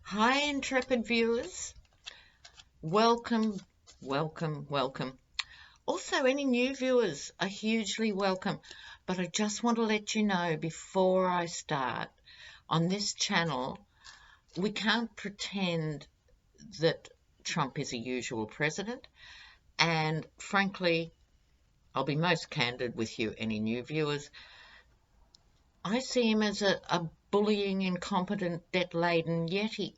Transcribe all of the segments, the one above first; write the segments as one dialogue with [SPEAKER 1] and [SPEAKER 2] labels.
[SPEAKER 1] Hi, intrepid viewers. Welcome, welcome, welcome. Also, any new viewers are hugely welcome. But I just want to let you know before I start, on this channel, we can't pretend that Trump is a usual president. And frankly, I'll be most candid with you, any new viewers. I see him as a bullying, incompetent, debt-laden yeti.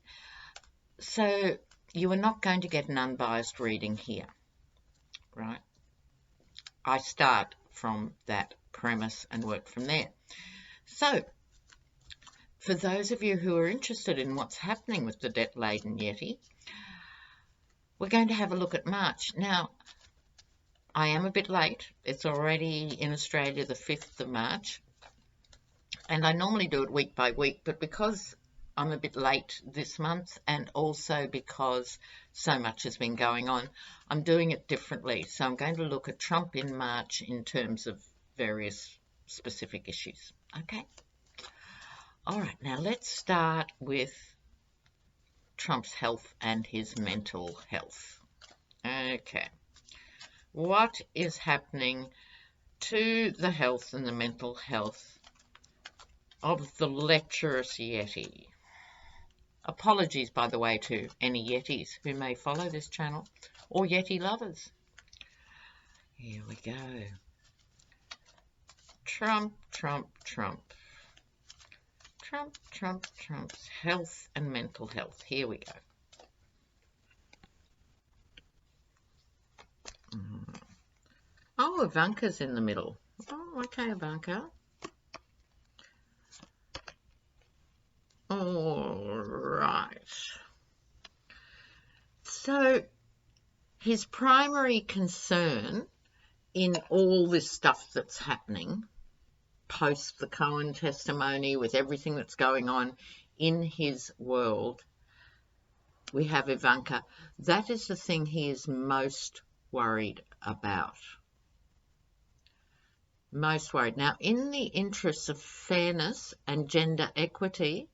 [SPEAKER 1] So you are not going to get an unbiased reading here, right? I start from that premise and work from there. So, for those of you who are interested in what's happening with the debt-laden yeti, we're going to have a look at March. Now, I am a bit late. It's already in Australia the 5th of March, and I normally do it week by week, but because I'm a bit late this month, and also because so much has been going on, I'm doing it differently. So I'm going to look at Trump in March in terms of various specific issues. Okay? All right, now let's start with Trump's health and his mental health. Okay. What is happening to the health and the mental health of the lecherous yeti? Apologies, by the way, to any yetis who may follow this channel or yeti lovers. Here we go. Trump, Trump, Trump. Trump, Trump, Trump's health and mental health. Here we go. Oh, Ivanka's in the middle. Oh, okay, Ivanka. All right. So his primary concern in all this stuff that's happening post the Cohen testimony, with everything that's going on in his world, we have Ivanka. That is the thing he is most worried about. Most worried. Now, in the interests of fairness and gender equity,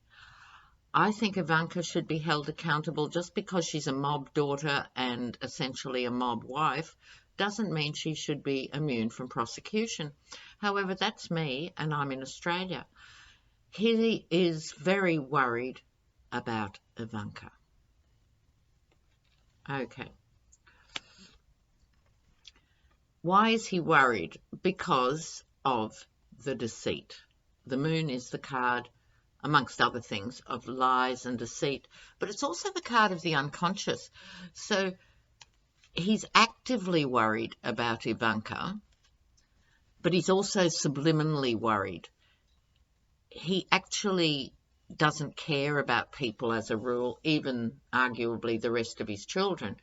[SPEAKER 1] I think Ivanka should be held accountable. Just because she's a mob daughter and essentially a mob wife doesn't mean she should be immune from prosecution. However, that's me, and I'm in Australia. He is very worried about Ivanka. Okay. Why is he worried? Because of the deceit. The moon is the card, amongst other things, of lies and deceit, but it's also the card of the unconscious. So he's actively worried about Ivanka, but he's also subliminally worried. He actually doesn't care about people as a rule, even arguably the rest of his children.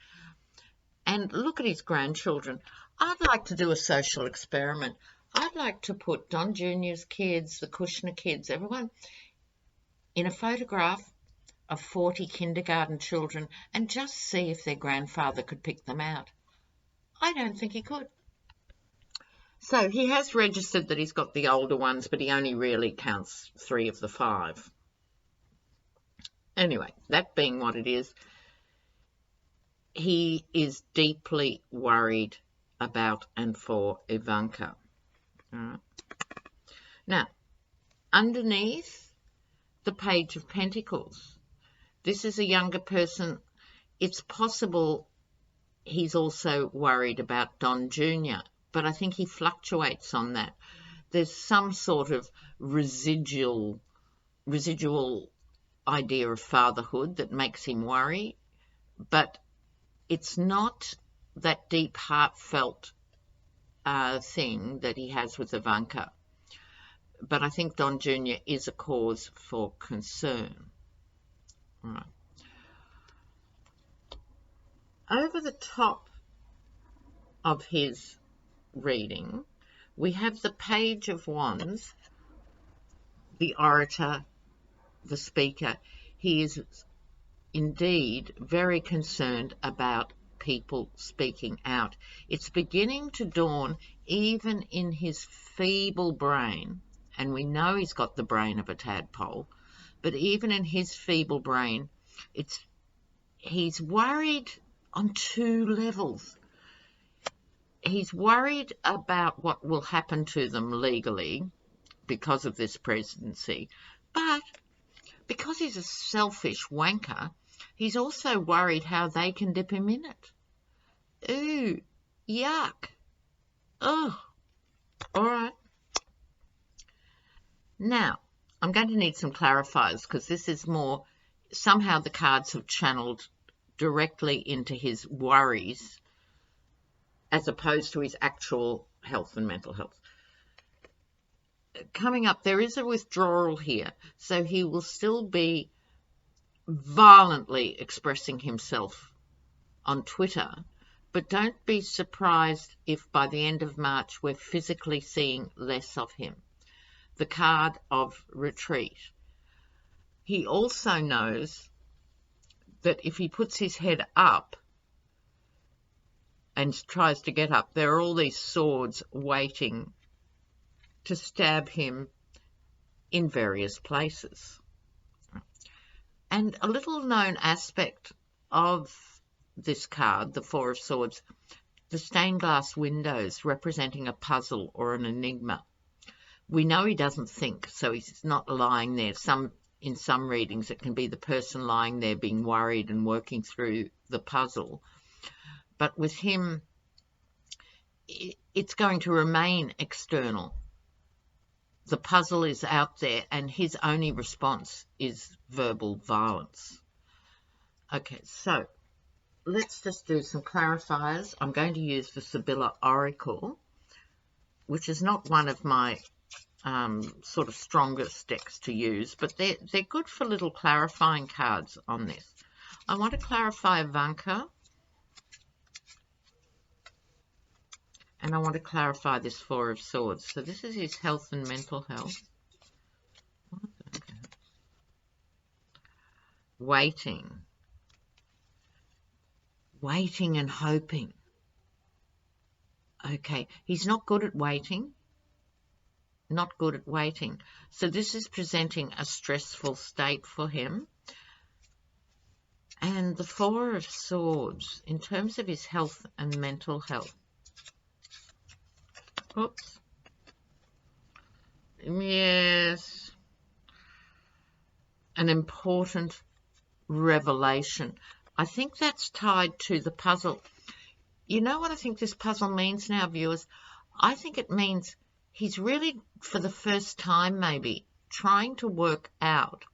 [SPEAKER 1] And look at his grandchildren. I'd like to do a social experiment. I'd like to put Don Jr.'s kids, the Kushner kids, everyone, in a photograph of 40 kindergarten children and just see if their grandfather could pick them out. I don't think he could. So he has registered that he's got the older ones, but he only really counts 3 of the 5. Anyway, that being what it is, he is deeply worried about and for Ivanka. All right. Now, underneath the Page of Pentacles, this is a younger person. It's possible he's also worried about Don Jr., but I think he fluctuates on that. There's some sort of residual idea of fatherhood that makes him worry, but it's not that deep, heartfelt thing that he has with Ivanka. But I think Don Jr. is a cause for concern. All right. Over the top of his reading, we have the Page of Wands, the orator, the speaker. He is indeed very concerned about people speaking out. It's beginning to dawn even in his feeble brain, and we know he's got the brain of a tadpole, but even in his feeble brain, He's worried on two levels. He's worried about what will happen to them legally because of this presidency, but because he's a selfish wanker, he's also worried how they can dip him in it. Ooh, yuck. Oh, all right. Now, I'm going to need some clarifiers because this is more, somehow the cards have channeled directly into his worries as opposed to his actual health and mental health. Coming up, there is a withdrawal here, so he will still be violently expressing himself on Twitter, but don't be surprised if by the end of March we're physically seeing less of him. The card of retreat. He also knows that if he puts his head up and tries to get up, there are all these swords waiting to stab him in various places. And a little known aspect of this card, the Four of Swords, the stained glass windows representing a puzzle or an enigma. We know he doesn't think, so he's not lying there. In some readings, it can be the person lying there being worried and working through the puzzle. But with him, it's going to remain external. The puzzle is out there, and his only response is verbal violence. Okay, so let's just do some clarifiers. I'm going to use the Sibylla Oracle, which is not one of my sort of strongest decks to use, but they're good for little clarifying cards on this. I want to clarify Ivanka, and I want to clarify this Four of Swords. So this is his health and mental health. Waiting and hoping. Okay, he's not good at waiting. Not good at waiting. So this is presenting a stressful state for him. And the Four of Swords, in terms of his health and mental health. Oops. Yes. An important revelation. I think that's tied to the puzzle. You know what I think this puzzle means now, viewers? I think it means he's really, for the first time maybe, trying to work out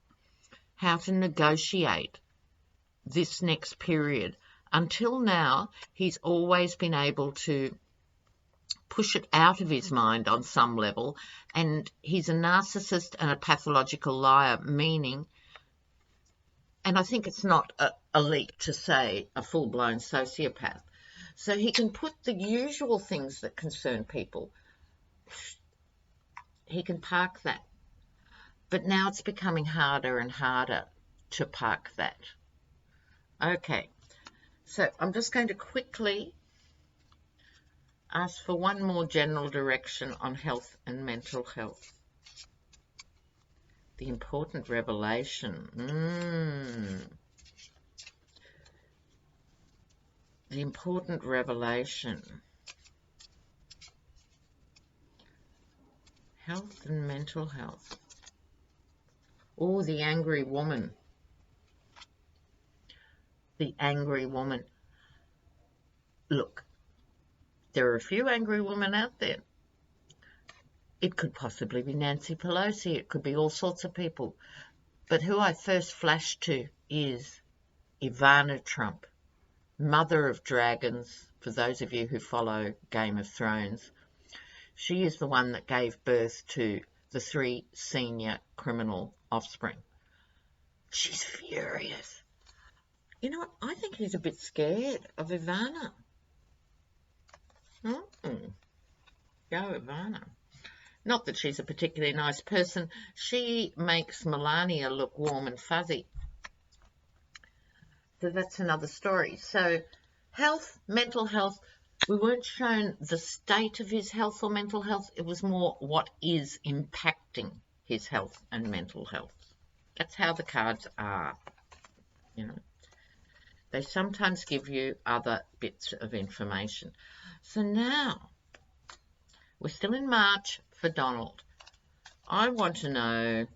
[SPEAKER 1] how to negotiate this next period. Until now, he's always been able to push it out of his mind on some level, and he's a narcissist and a pathological liar, meaning, and I think it's not a leap to say a full-blown sociopath. So he can put the usual things that concern people, he can park that. But now it's becoming harder and harder to park that. Okay, so I'm just going to quickly ask for one more general direction on health and mental health. The important revelation. The important revelation. Health and mental health. Oh, the angry woman. The angry woman. Look, there are a few angry women out there. It could possibly be Nancy Pelosi. It could be all sorts of people. But who I first flashed to is Ivana Trump, mother of dragons, for those of you who follow Game of Thrones. She is the one that gave birth to the 3 senior criminal offspring. She's furious. You know what? I think he's a bit scared of Ivana. Go Ivana. Not that she's a particularly nice person. She makes Melania look warm and fuzzy. So that's another story. So health, mental health. We weren't shown the state of his health or mental health. It was more what is impacting his health and mental health. That's how the cards are. you know. They sometimes give you other bits of information. So now, we're still in March for Donald. I want to know,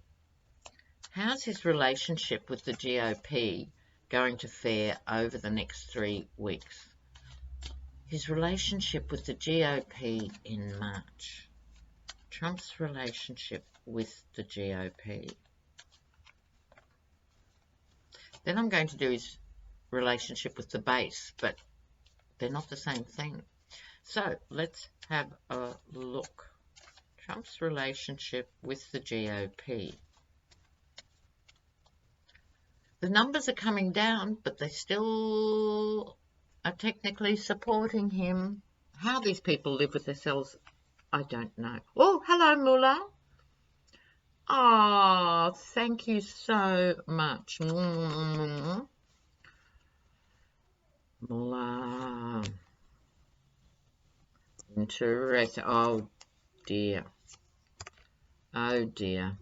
[SPEAKER 1] how's his relationship with the GOP going to fare over the next 3 weeks? His relationship with the GOP in March. Trump's relationship with the GOP. Then I'm going to do his relationship with the base, but they're not the same thing. So let's have a look. Trump's relationship with the GOP. The numbers are coming down, but they still are technically supporting him. How these people live with themselves, I don't know. Oh, hello, Mullah. Oh, thank you so much. Mullah. Interesting. Oh, dear. Oh, dear.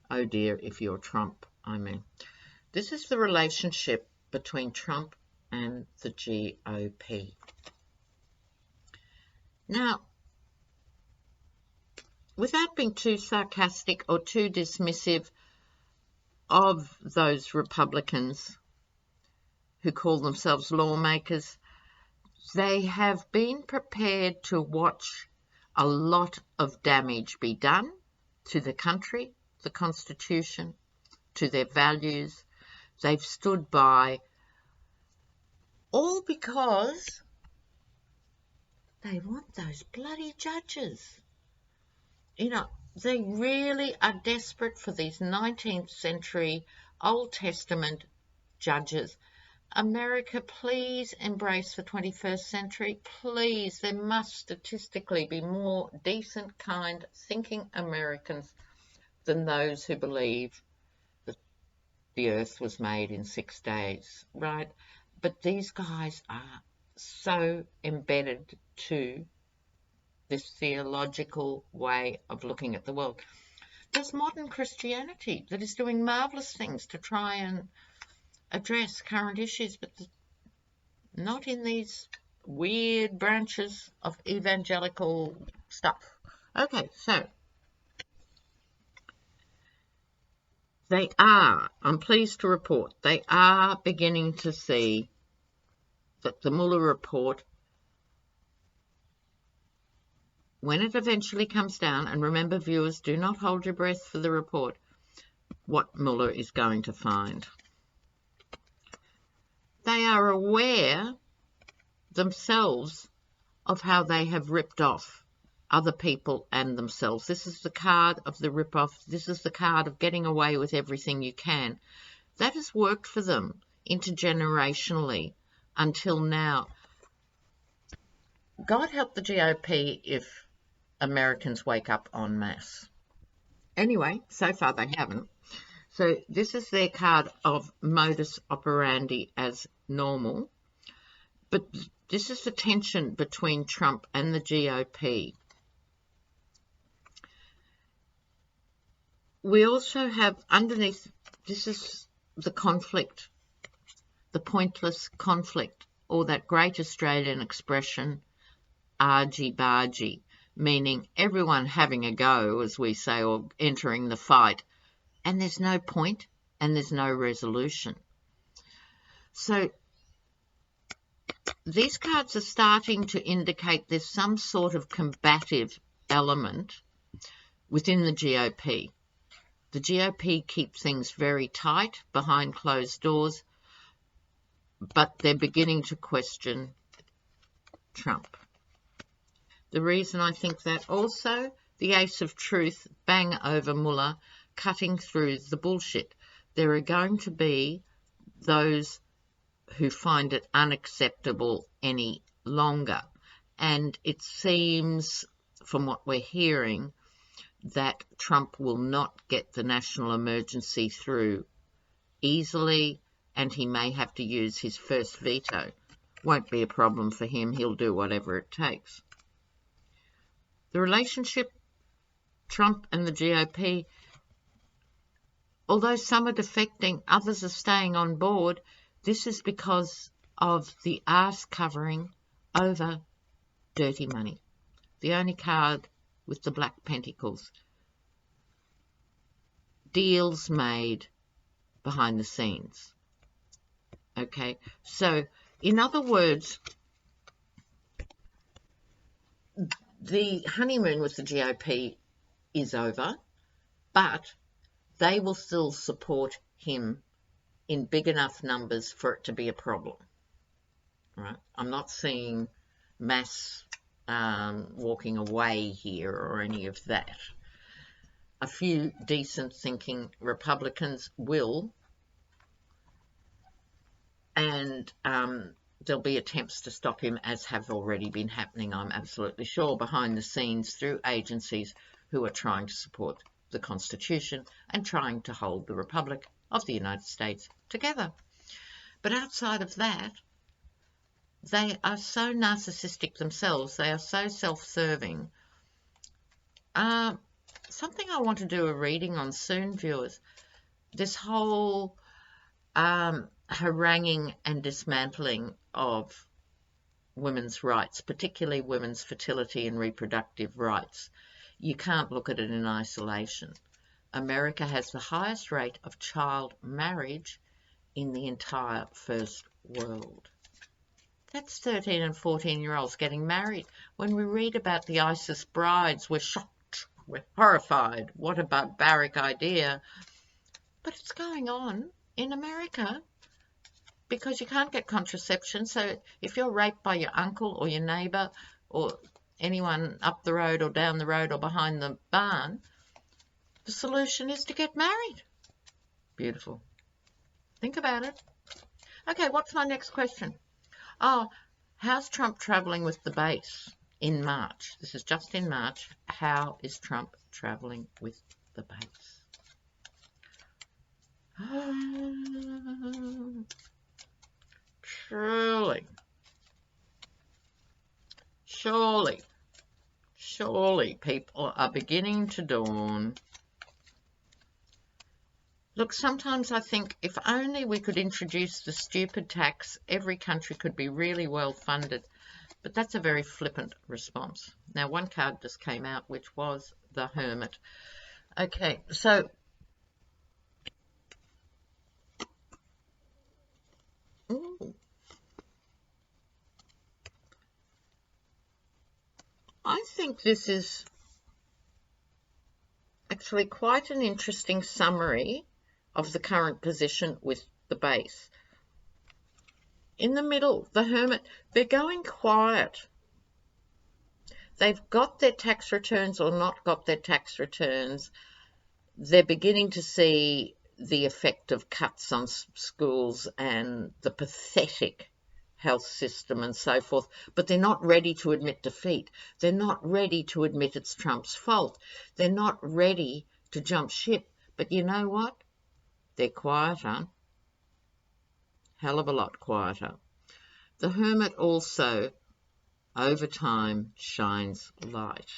[SPEAKER 1] Oh, dear, if you're Trump, I mean. This is the relationship between Trump and the GOP. Now, without being too sarcastic or too dismissive of those Republicans who call themselves lawmakers, they have been prepared to watch a lot of damage be done to the country, the Constitution, to their values. They've stood by, all because they want those bloody judges. You know, they really are desperate for these 19th century Old Testament judges. America, please embrace the 21st century. Please, there must statistically be more decent, kind, thinking Americans than those who believe that the earth was made in 6 days, right? But these guys are so embedded to this theological way of looking at the world. There's modern Christianity that is doing marvellous things to try and address current issues, but not in these weird branches of evangelical stuff. Okay, so they are, I'm pleased to report, they are beginning to see that the Mueller report, when it eventually comes down, and remember viewers, do not hold your breath for the report, what Mueller is going to find. They are aware themselves of how they have ripped off other people and themselves. This is the card of the rip-off. This is the card of getting away with everything you can. That has worked for them intergenerationally until now. God help the GOP if Americans wake up en masse. Anyway, so far they haven't. So this is their card of modus operandi as normal. But this is the tension between Trump and the GOP. We also have underneath, this is the conflict, the pointless conflict, or that great Australian expression, argy-bargy, meaning everyone having a go, as we say, or entering the fight, and there's no point and there's no resolution. So these cards are starting to indicate there's some sort of combative element within the GOP. The GOP keep things very tight behind closed doors, but they're beginning to question Trump. The reason I think that also, the Ace of Truth, bang over Mueller, cutting through the bullshit. There are going to be those who find it unacceptable any longer. And it seems, from what we're hearing, that Trump will not get the national emergency through easily, and he may have to use his first veto. Won't be a problem for him. He'll do whatever it takes. The relationship, Trump and the GOP, although some are defecting, others are staying on board. This is because of the arse covering over dirty money. The only card with the black pentacles. Deals made behind the scenes. Okay, so in other words, the honeymoon with the GOP is over, but they will still support him in big enough numbers for it to be a problem. Right? I'm not seeing mass walking away here or any of that. A few decent thinking Republicans will, and there'll be attempts to stop him, as have already been happening, I'm absolutely sure, behind the scenes through agencies who are trying to support the Constitution and trying to hold the Republic of the United States together. But outside of that, they are so narcissistic themselves, they are so self-serving. Something I want to do a reading on soon, viewers. This whole haranguing and dismantling of women's rights, particularly women's fertility and reproductive rights. You can't look at it in isolation. America has the highest rate of child marriage in the entire first world. That's 13 and 14-year-olds getting married. When we read about the ISIS brides, we're shocked, we're horrified. What a barbaric idea. But it's going on in America because you can't get contraception. So if you're raped by your uncle or your neighbour or anyone up the road or down the road or behind the barn, the solution is to get married. Beautiful. Think about it. Okay, what's my next question? Oh, how's Trump travelling with the base in March? This is just in March. How is Trump travelling with the base? Surely people are beginning to dawn. Look, sometimes I think if only we could introduce the stupid tax, every country could be really well funded. But that's a very flippant response. Now, one card just came out, which was the Hermit. Okay, so I think this is actually quite an interesting summary of the current position with the base. In the middle, the Hermit, they're going quiet. They've got their tax returns or not got their tax returns. They're beginning to see the effect of cuts on schools and the pathetic health system and so forth, but they're not ready to admit defeat. They're not ready to admit it's Trump's fault. They're not ready to jump ship. But you know what? They're quieter. Hell of a lot quieter. The Hermit also, over time, shines light.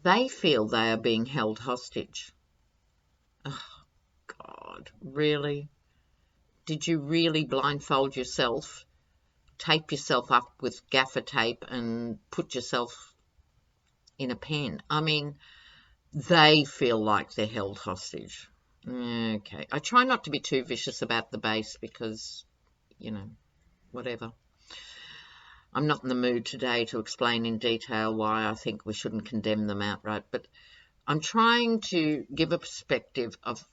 [SPEAKER 1] They feel they are being held hostage. Oh, God, really? Did you really blindfold yourself, tape yourself up with gaffer tape and put yourself in a pen? I mean, they feel like they're held hostage. Okay. I try not to be too vicious about the base because, you know, whatever. I'm not in the mood today to explain in detail why I think we shouldn't condemn them outright, but I'm trying to give a perspective of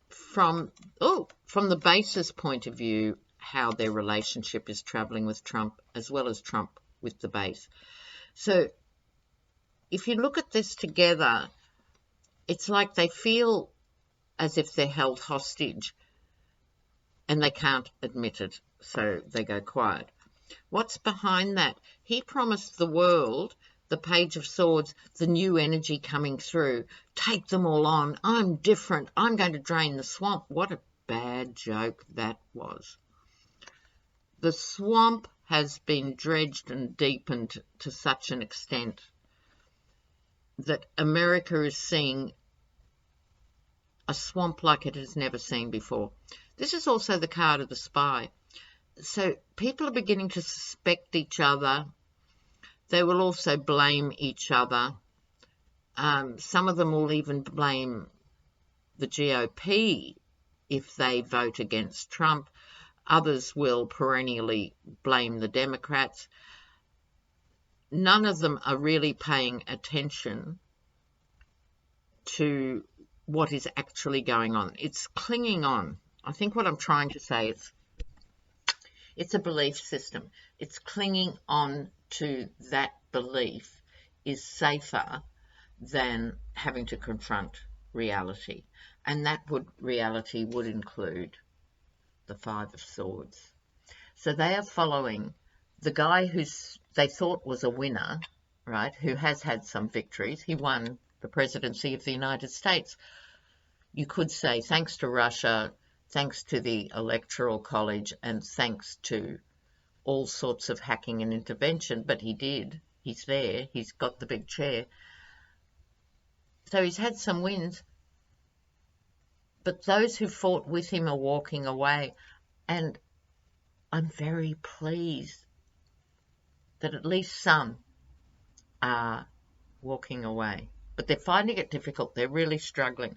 [SPEAKER 1] from the base's point of view, how their relationship is travelling with Trump, as well as Trump with the base. So if you look at this together, it's like they feel as if they're held hostage and they can't admit it, so they go quiet. What's behind that? He promised the world the Page of Swords, the new energy coming through. Take them all on. I'm different. I'm going to drain the swamp. What a bad joke that was. The swamp has been dredged and deepened to such an extent that America is seeing a swamp like it has never seen before. This is also the card of the spy. So people are beginning to suspect each other. They will also blame each other. Some of them will even blame the GOP if they vote against Trump. Others will perennially blame the Democrats. None of them are really paying attention to what is actually going on. It's clinging on. I think what I'm trying to say is it's a belief system. It's clinging on to that belief is safer than having to confront reality. And that reality would include the Five of Swords. So they are following the guy who they thought was a winner, right, who has had some victories. He won the presidency of the United States. You could say thanks to Russia, thanks to the Electoral College, and thanks to all sorts of hacking and intervention, but he did. He's there. He's got the big chair. So he's had some wins, but those who fought with him are walking away, and I'm very pleased that at least some are walking away, but they're finding it difficult. They're really struggling.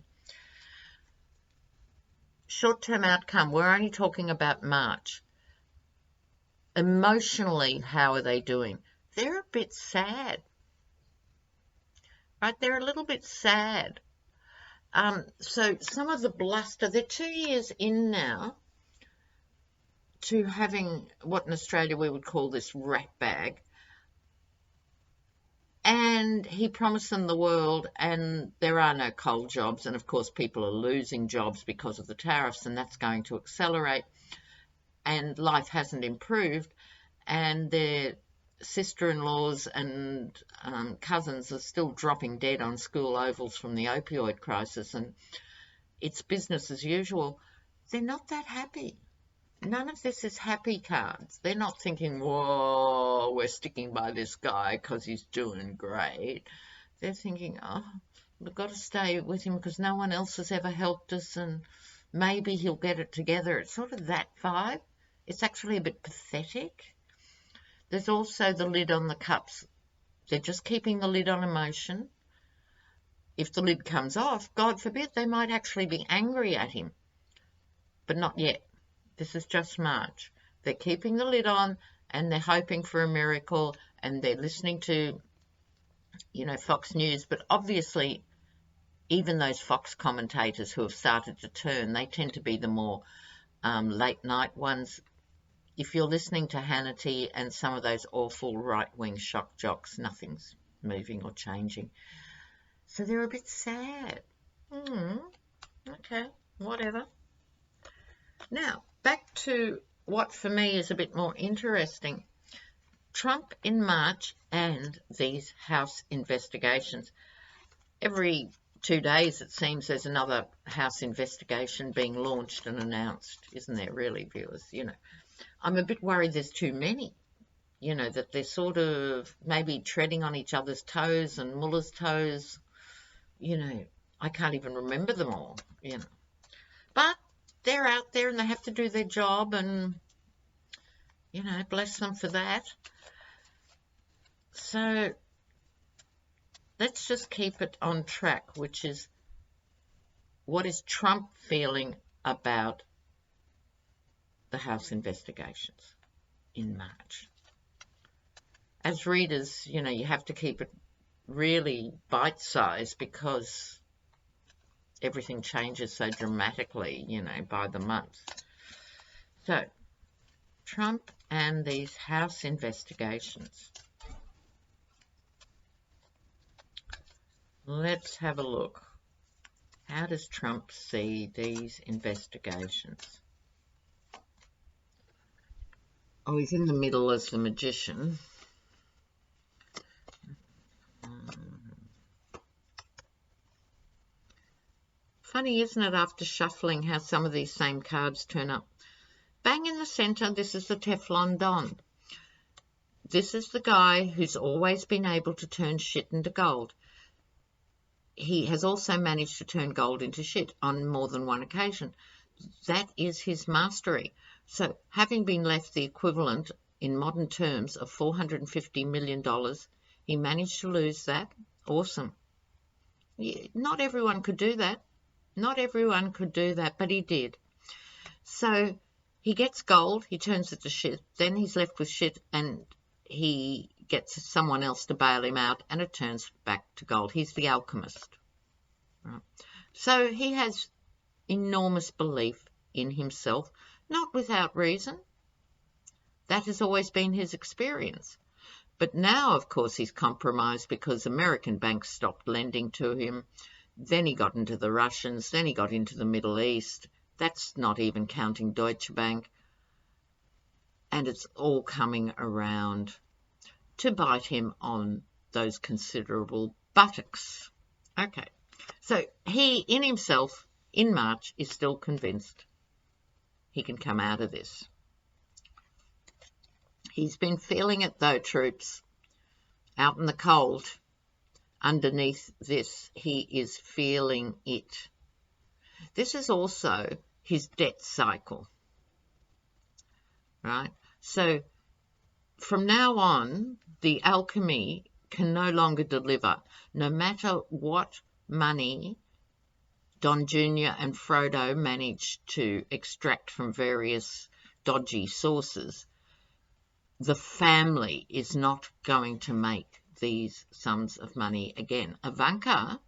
[SPEAKER 1] Short-term outcome, we're only talking about March. Emotionally, how are they doing? They're a bit sad, right? They're a little bit sad. So some of the bluster, they're 2 years in now to having what in Australia we would call this rat bag. And he promised them the world, and there are no coal jobs. And, of course, people are losing jobs because of the tariffs, and that's going to accelerate. And life hasn't improved, and their sister-in-laws and cousins are still dropping dead on school ovals from the opioid crisis, and it's business as usual. They're not that happy. None of this is happy cards. They're not thinking, whoa, we're sticking by this guy because he's doing great. They're thinking, oh, we've got to stay with him because no one else has ever helped us, and maybe he'll get it together. It's sort of that vibe. It's actually a bit pathetic. There's also the lid on the cups. They're just keeping the lid on emotion. If the lid comes off, God forbid, they might actually be angry at him. But not yet. This is just March. They're keeping the lid on, and they're hoping for a miracle, and they're listening to, Fox News. But obviously, even those Fox commentators who have started to turn, they tend to be the more late-night ones. If you're listening to Hannity and some of those awful right-wing shock jocks, nothing's moving or changing. So they're a bit sad. Okay, whatever. Now, back to what for me is a bit more interesting. Trump in March and these House investigations. Every 2 days, it seems, there's another House investigation being launched and announced. Isn't there really, viewers? I'm a bit worried there's too many, that they're sort of maybe treading on each other's toes and Mueller's toes. I can't even remember them all, But they're out there and they have to do their job, and, bless them for that. So let's just keep it on track, which is, what is Trump feeling about the House investigations in March? As readers, you have to keep it really bite-sized because everything changes so dramatically, by the month. So, Trump and these House investigations. Let's have a look. How does Trump see these investigations? Oh, he's in the middle as the magician. Funny, isn't it, after shuffling, how some of these same cards turn up? Bang in the centre, this is the Teflon Don. This is the guy who's always been able to turn shit into gold. he has also managed to turn gold into shit on more than one occasion. That is his mastery. So, having been left the equivalent in modern terms of $450 million, he managed to lose that. Awesome. Not everyone could do that. Not everyone could do that, but he did. So he gets gold, he turns it to shit, then he's left with shit, and he gets someone else to bail him out, and it turns back to gold. He's the alchemist. Right. So he has enormous belief in himself, not without reason. That has always been his experience. But now, of course, he's compromised because American banks stopped lending to him. Then he got into the Russians. Then he got into the Middle East. That's not even counting Deutsche Bank. And it's all coming around to bite him on those considerable buttocks. Okay, so he, in himself, in March, is still convinced he can come out of this. He's been feeling it, though, troops. Out in the cold, underneath this, he is feeling it. This is also his debt cycle, right? So from now on, the alchemy can no longer deliver, no matter what money Don Jr. and Frodo managed to extract from various dodgy sources. The family is not going to make these sums of money again. Ivanka,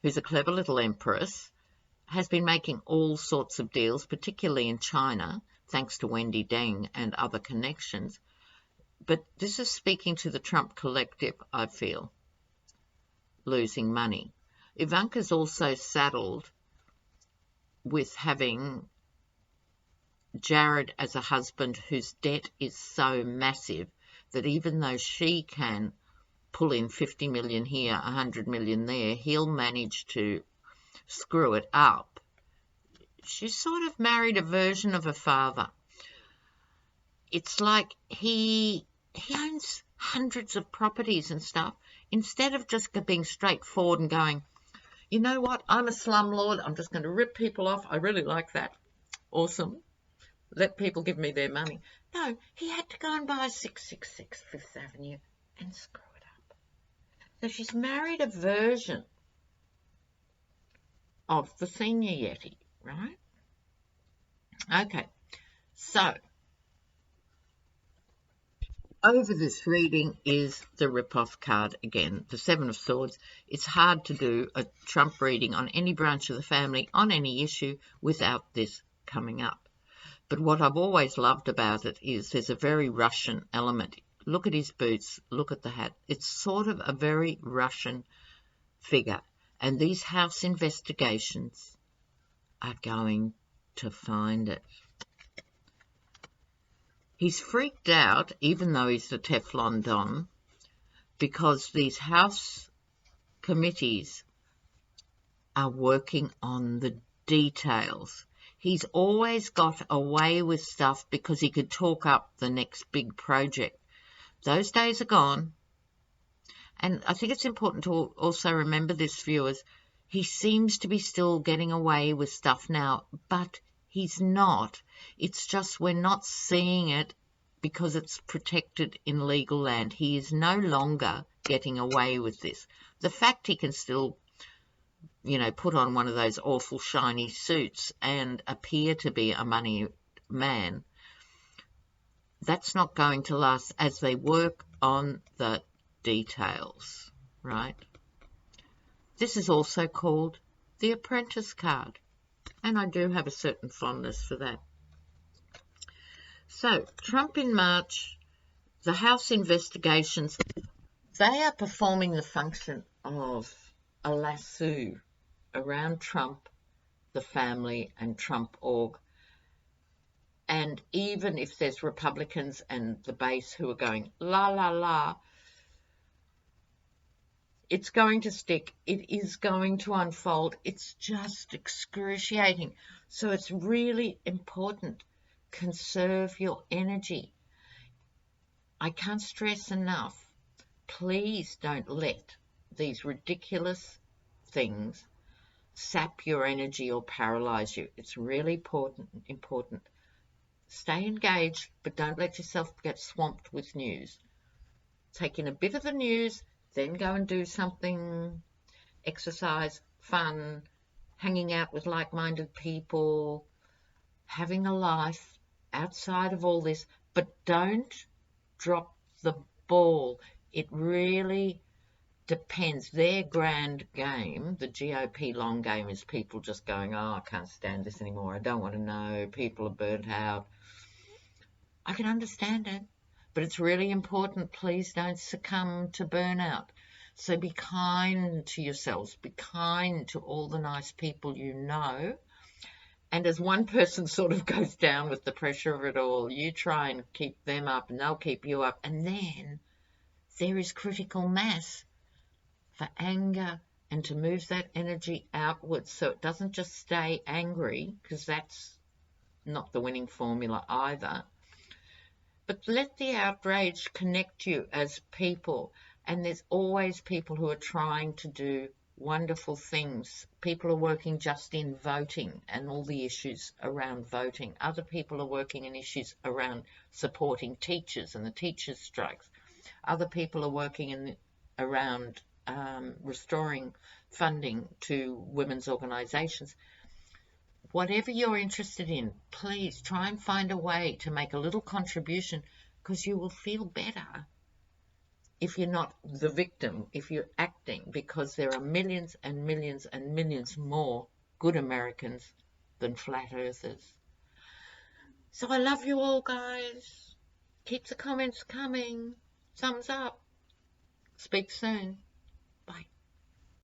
[SPEAKER 1] who's a clever little empress, has been making all sorts of deals, particularly in China, thanks to Wendy Deng and other connections. But this is speaking to the Trump collective, I feel, losing money. Ivanka's also saddled with having Jared as a husband whose debt is so massive that even though she can pull in 50 million here, 100 million there, he'll manage to screw it up. She's sort of married a version of a father. It's like he owns hundreds of properties and stuff. Instead of just being straightforward and going, you know what, I'm a slumlord, I'm just going to rip people off. I really like that. Awesome. Let people give me their money. No, he had to go and buy 666 Fifth Avenue and screw it up. So she's married a version of the senior Yeti, right? Okay, so over this reading is the rip-off card again, the Seven of Swords. It's hard to do a Trump reading on any branch of the family, on any issue, without this coming up. But what I've always loved about it is there's a very Russian element. Look at his boots, look at the hat. It's sort of a very Russian figure. And these house investigations are going to find it. He's freaked out, even though he's the Teflon Don, because these house committees are working on the details. He's always got away with stuff because he could talk up the next big project. Those days are gone. And I think it's important to also remember this, viewers. He seems to be still getting away with stuff now, but he's not. It's just we're not seeing it because it's protected in legal land. He is no longer getting away with this. The fact he can still, put on one of those awful shiny suits and appear to be a money man, that's not going to last as they work on the details, right? This is also called the Apprentice card, and I do have a certain fondness for that. So, Trump in March, the House investigations, they are performing the function of a lasso around Trump, the family, and Trump org. And even if there's Republicans and the base who are going, la, la, la, it's going to stick. It is going to unfold. It's just excruciating. So it's really important. Conserve your energy. I can't stress enough. Please don't let these ridiculous things sap your energy or paralyze you. It's really important. Stay engaged, but don't let yourself get swamped with news. Take in a bit of the news, then go and do something, exercise, fun, hanging out with like-minded people, having a life outside of all this, but don't drop the ball. It really depends. Their grand game, the GOP long game, is people just going, oh, I can't stand this anymore. I don't want to know. People are burnt out. I can understand it, but it's really important. Please don't succumb to burnout. So be kind to yourselves. Be kind to all the nice people you know. And as one person sort of goes down with the pressure of it all, you try and keep them up and they'll keep you up. And then there is critical mass for anger and to move that energy outwards so it doesn't just stay angry, because that's not the winning formula either. But let the outrage connect you as people. And there's always people who are trying to do wonderful things. People are working just in voting and all the issues around voting. Other people are working in issues around supporting teachers and the teachers' strikes. Other people are working around restoring funding to women's organisations. Whatever you're interested in, please try and find a way to make a little contribution, because you will feel better if you're not the victim, if you're acting, because there are millions and millions and millions more good Americans than flat earthers. So I love you all, guys. Keep the comments coming. Thumbs up. Speak soon.